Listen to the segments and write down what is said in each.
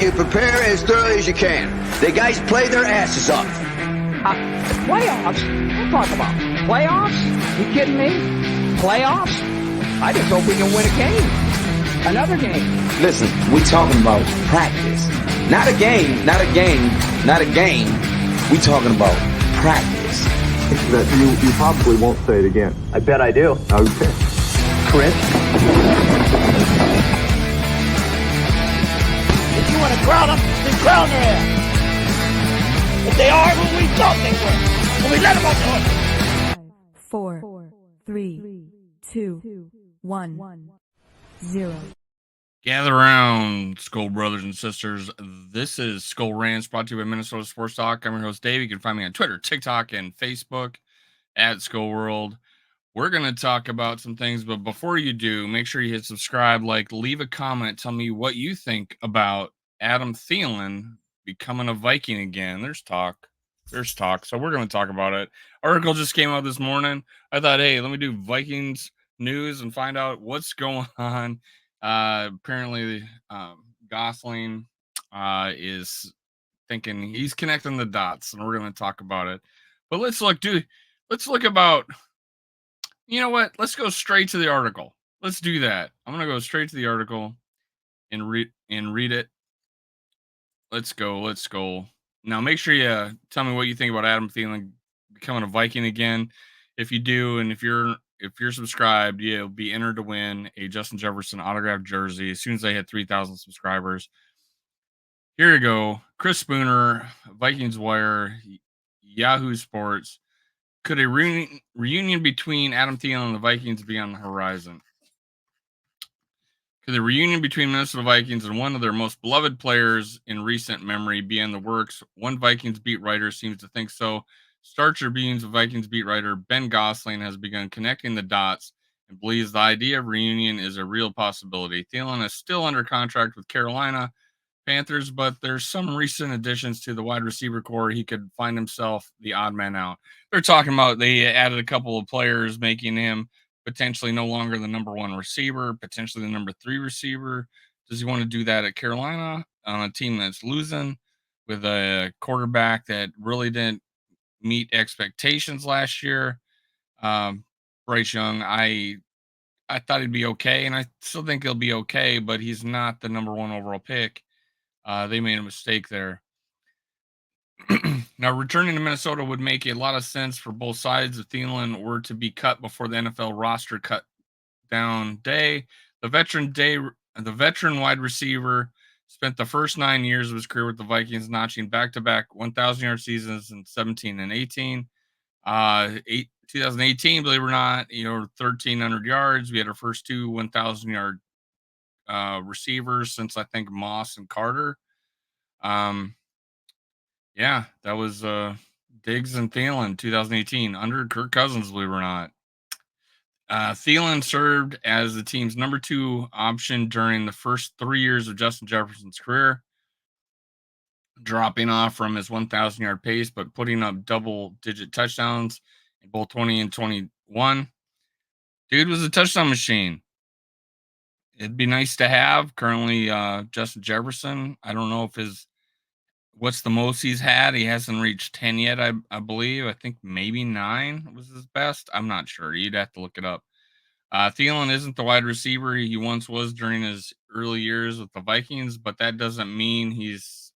you prepare as thoroughly as you can. The guys play their asses off. Playoffs? We'll talk about playoffs? You kidding me? Playoffs? I just hope we can win a game. Another game. Listen, we talking about practice. Not a game, not a game, not a game. We talking about practice. That you probably won't say it again. I bet I do. Okay. Chris? If you want to crown them, then crown their ass. If they are who we thought they were, and we let them off the hook. 5, 4, 3, 2, 1, 0. Gather around, Skull brothers and sisters. This is Skull Rants, brought to you by Minnesota Sports Talk. I'm your host, Dave. You can find me on Twitter, TikTok, and Facebook at Skull World. We're going to talk about some things, but before you do, make sure you hit subscribe, leave a comment, tell me what you think about Adam Thielen becoming a Viking again. There's talk. So we're going to talk about it. Article just came out this morning. I thought, hey, let me do Vikings news and find out what's going on. Apparently, Gosling is thinking he's connecting the dots, and we're going to talk about it. But let's look about, you know what? Let's go straight to the article. Let's do that. I'm going to go straight to the article and read it. Let's go. Now, make sure you tell me what you think about Adam Thielen becoming a Viking again. If you do, and if you're subscribed, you'll be entered to win a Justin Jefferson autographed jersey as soon as they hit 3,000 subscribers. Here you go. Chris Spooner, Vikings Wire, Yahoo Sports. Could a reunion between Adam Thielen and the Vikings be on the horizon? Could the reunion between Minnesota Vikings and one of their most beloved players in recent memory be in the works? One Vikings beat writer seems to think so. Star Tribune's Vikings beat writer Ben Gosling has begun connecting the dots and believes the idea of reunion is a real possibility. Thielen is still under contract with Carolina Panthers, but there's some recent additions to the wide receiver core. He could find himself the odd man out. They're talking about they added a couple of players, making him potentially no longer the number one receiver, potentially the number 3 receiver. Does he want to do that at Carolina on a team that's losing with a quarterback that really didn't meet expectations last year? Bryce Young, I thought he'd be okay, and I still think he'll be okay, but he's not the number 1 overall pick. They made a mistake there. Now, returning to Minnesota would make a lot of sense for both sides if Thielen were to be cut before the NFL roster cut down day. The veteran wide receiver spent the first 9 years of his career with the Vikings, notching back-to-back 1,000-yard seasons in 17 and 18. 2018, believe it or not, 1,300 yards. We had our first 2 1,000-yard receivers since I think Moss and Carter. Yeah, that was Diggs and Thielen 2018 under Kirk Cousins, believe it or not. Thielen served as the team's number 2 option during the first 3 years of Justin Jefferson's career, dropping off from his 1,000-yard pace, but putting up double-digit touchdowns in both 20 and 21. Dude was a touchdown machine. It'd be nice to have. Currently, Justin Jefferson, I don't know if what's the most he's had. He hasn't reached 10 yet, I believe. I think maybe 9 was his best. I'm not sure. You'd have to look it up. Thielen isn't the wide receiver he once was during his early years with the Vikings, but that doesn't mean he's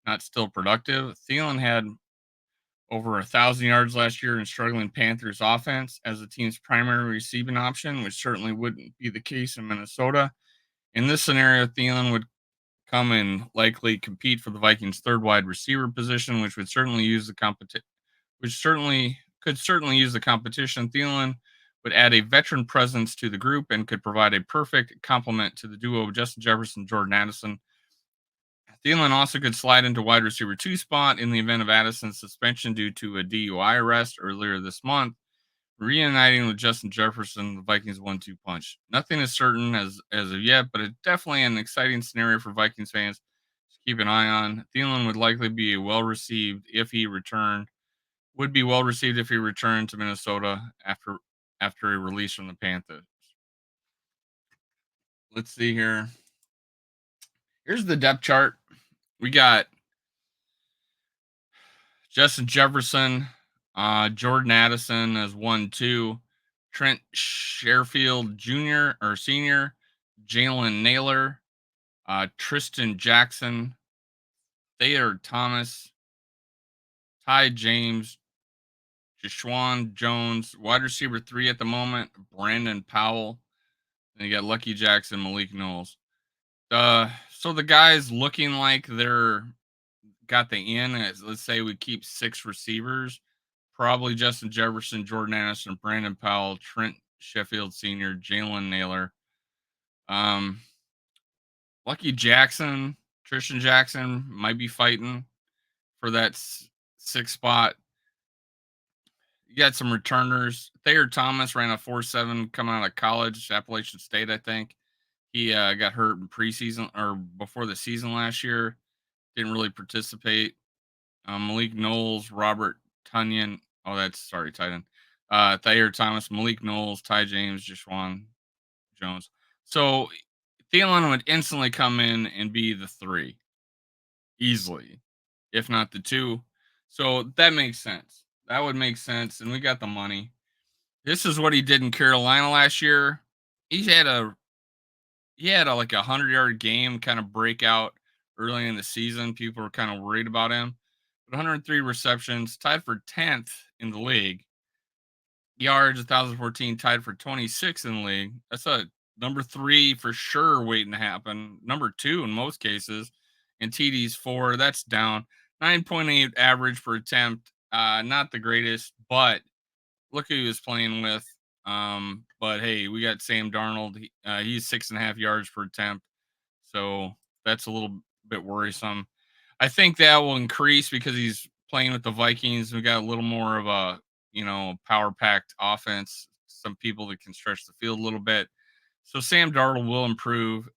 not still productive. Thielen had over 1,000 yards last year in struggling Panthers offense as the team's primary receiving option, which certainly wouldn't be the case in Minnesota. In this scenario, Thielen would come and likely compete for the Vikings' 3rd wide receiver position, which would certainly use the competition. Thielen would add a veteran presence to the group and could provide a perfect complement to the duo of Justin Jefferson and Jordan Addison. Thielen also could slide into wide receiver 2 spot in the event of Addison's suspension due to a DUI arrest earlier this month. Reuniting with Justin Jefferson, the Vikings 1-2 punch. Nothing is certain as of yet, but it's definitely an exciting scenario for Vikings fans to keep an eye on. Thielen would likely be well received if he returned to Minnesota after a release from the Panthers. Let's see here. Here's the depth chart We got Justin Jefferson, Jordan Addison as 1-2, Trent Sherfield Jr. or Senior, Jalen Naylor, Tristan Jackson, Thayer Thomas, Ty James, Jashwan Jones, wide receiver 3 at the moment, Brandon Powell, and you got Lucky Jackson, Malik Knowles. So the guys looking like they're got the in. Let's say we keep 6 receivers, probably Justin Jefferson, Jordan Addison, Brandon Powell, Trent Sheffield Sr., Jalen Naylor, um, Lucky Jackson, Tristan Jackson might be fighting for that 6 spot. You got some returners. Thayer Thomas ran a 4.7 coming out of college, Appalachian State, I think. He got hurt in preseason or before the season last year. Didn't really participate. Malik Knowles, Robert Tunyon. Oh, tight end. Thayer Thomas, Malik Knowles, Ty James, Jashwan Jones. So Thielen would instantly come in and be the 3 easily, if not the 2. So that makes sense. That would make sense. And we got the money. This is what he did in Carolina last year. He had like 100-yard game kind of breakout early in the season. People were kind of worried about him. But 103 receptions, tied for 10th in the league. Yards 1,014, tied for 26 in the league. That's a number 3 for sure waiting to happen. Number 2 in most cases. And TD's 4. That's down. 9.8 average per attempt. Not the greatest, but look who he was playing with. But hey, we got Sam Darnold. He's 6.5 yards per attempt. So that's a little bit worrisome. I think that will increase because he's playing with the Vikings. We got a little more of a, power packed offense. Some people that can stretch the field a little bit. So Sam Darnold will improve.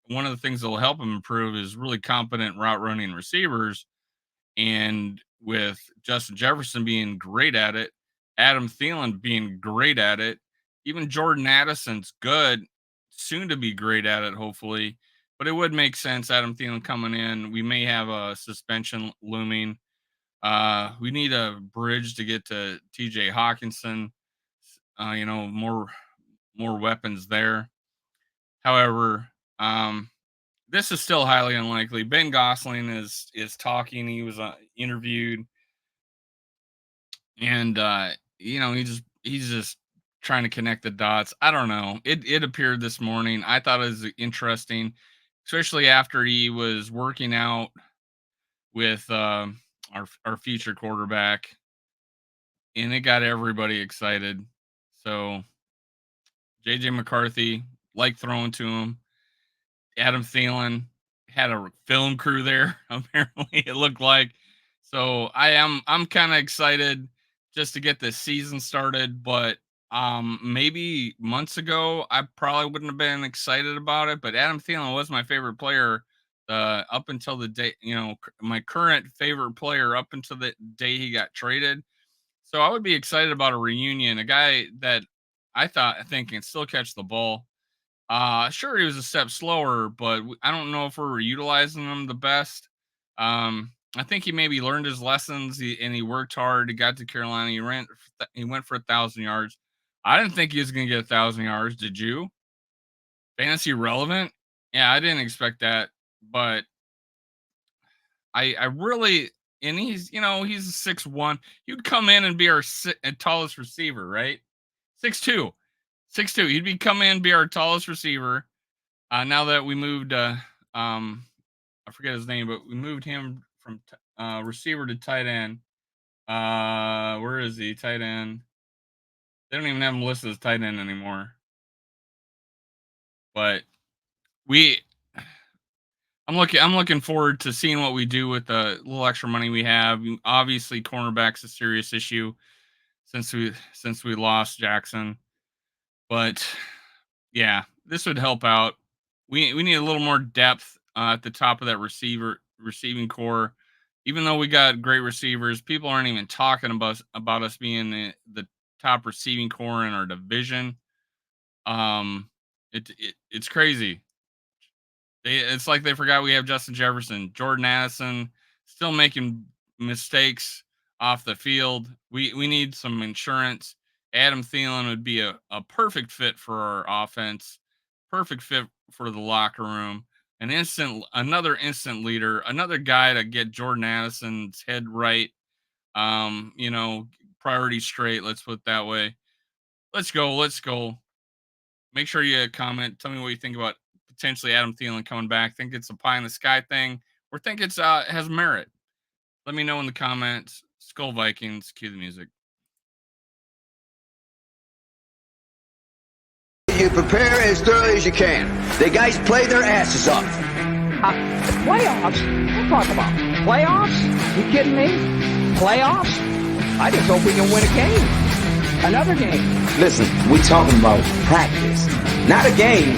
One of the things that will help him improve is really competent route running receivers. And with Justin Jefferson being great at it, Adam Thielen being great at it, even Jordan Addison's good, soon to be great at it, hopefully. But it would make sense, Adam Thielen coming in. We may have a suspension looming. We need a bridge to get to TJ Hawkinson. More weapons there. However, this is still highly unlikely. Ben Gosling is talking. He was interviewed, and he's just trying to connect the dots. I don't know. It appeared this morning. I thought it was interesting, especially after he was working out with our future quarterback, and it got everybody excited. So JJ McCarthy liked throwing to him. Adam Thielen had a film crew there. Apparently, it looked like. So I'm kind of excited just to get the season started. But maybe months ago, I probably wouldn't have been excited about it. But Adam Thielen was my favorite player up until the day. My current favorite player up until the day he got traded. So I would be excited about a reunion. A guy that I think can still catch the ball. Sure, he was a step slower, but I don't know if we're utilizing him the best. I think he maybe learned his lessons and he worked hard. He got to Carolina. He went for 1,000 yards. I didn't think he was going to get 1,000 yards. Did you? Fantasy relevant? Yeah, I didn't expect that, but I really, and he's 6'1". He'd come in and be our tallest receiver, right? 6'2". 6'2". He'd come in and be our tallest receiver. Now that we moved, I forget his name, but we moved him from receiver to tight end. Where is he? Tight end. They don't even have him listed as tight end anymore. But I'm looking forward to seeing what we do with the little extra money we have. Obviously, cornerback's a serious issue since we lost Jackson. But yeah, this would help out. We need a little more depth at the top of that receiving core. Even though we got great receivers, people aren't even talking about us being the top receiving core in our division. It's crazy. It's like they forgot we have Justin Jefferson, Jordan Addison, still making mistakes off the field. We need some insurance. Adam Thielen would be a perfect fit for our offense, perfect fit for the locker room. Another instant leader, another guy to get Jordan Addison's head right. Priority straight. Let's put it that way. Let's go. Make sure you comment. Tell me what you think about potentially Adam Thielen coming back. Think it's a pie in the sky thing, or think it's has merit. Let me know in the comments. Skull Vikings. Cue the music. You prepare as thoroughly as you can. The guys play their asses off. Playoffs? Don't talk about playoffs. You kidding me? Playoffs? I just hope we can win a game. Another game. Listen, we talking about practice. Not a game.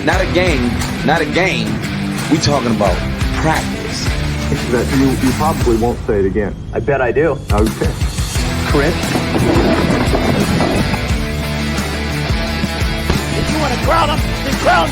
We talking about practice. That you probably won't say it again. I bet I do. Okay. Chris? If you want to crown them, then crown them.